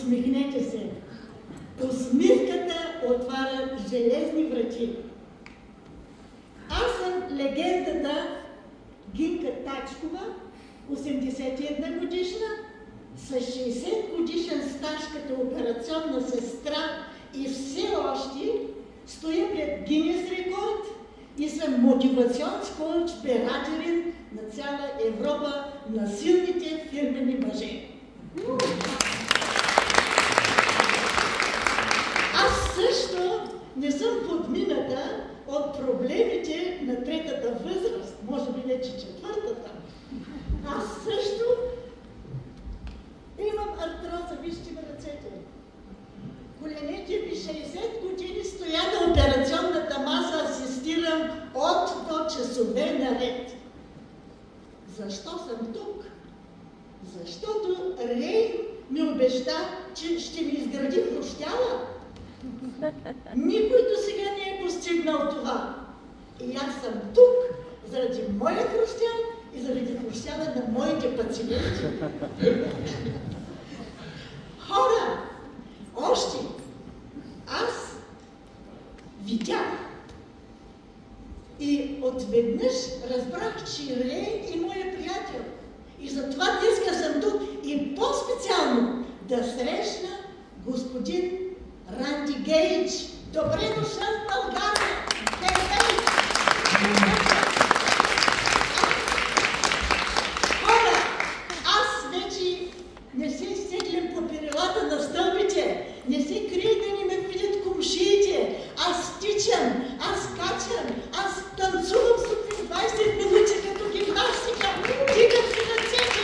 Усмихнете се. Усмивката отваря железни врати. Аз съм легендата Гинка Тачкова, 81 годишна, с 60 годишен стаж като операционна сестра и все още стоя пред Гинес рекорд и съм мотивационен коуч, бераджерин на цяла Европа на силните фирмени мъже. Аз също не съм подмината от проблемите на третата възраст, може би вече четвъртата. Аз също имам артроза, вижте ме ръцете. Коленете ми 60 години стоя на операционната маса, асистирам от до часове наред. Защо съм тук? Защото Рейн ми обеща, че ще ми изгради хрущяла. Никой до сега не е постигнал това. И аз съм тук заради моя хрущял и заради хрущяла на моите пациенти. Хора, още аз видях и отведнъж разбрах, че Рейн е моя приятел. И затова днеска съм тук и по-специално да срещна господин Ранди Гейдж. Добре дошъл в България! Хора, аз вече не се изтеглям по перилата на стълбите, не се крия да не ме видят комшиите. Аз тичам, аз скачам, аз танцувам сутрин 20 минути като гимнастика, дигам си ръцете.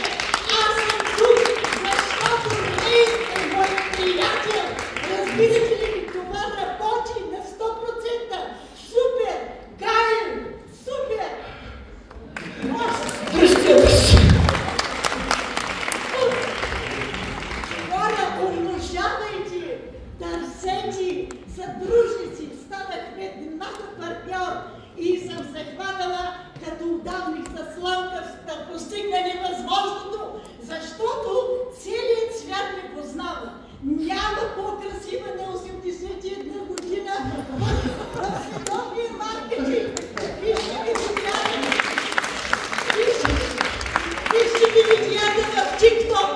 Аз съм тук, защото Рейн е мой приятел. Разбирате ли, това работи на 100%. Супер! Гаен! Супер! Хора, умножавайте, търсете съдружници, станахме едната партньор и съм се хванала като удавник за Славка да постигна невъзможното, защото целият свят ме познава. Няма по-красива на 81 година в световния маркетинг. Вижте ми видеята. Вижте ми видеята в TikTok,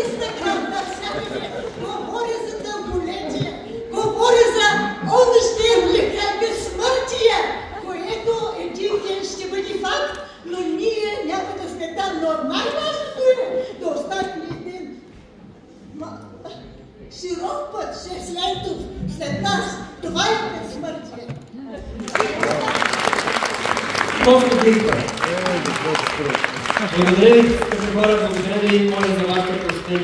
Instagram, навсякъде. Говоря за дълголетие. Говоря за онъще безсмъртие, което един ден ще бъде факт, но ние няма да сме там. Но най-важното е да оставим един широк път, 6 лентов след нас. Това е безсмъртие. Благодаря ви, скъпи хора, благодаря ви, моля за вашата посещение.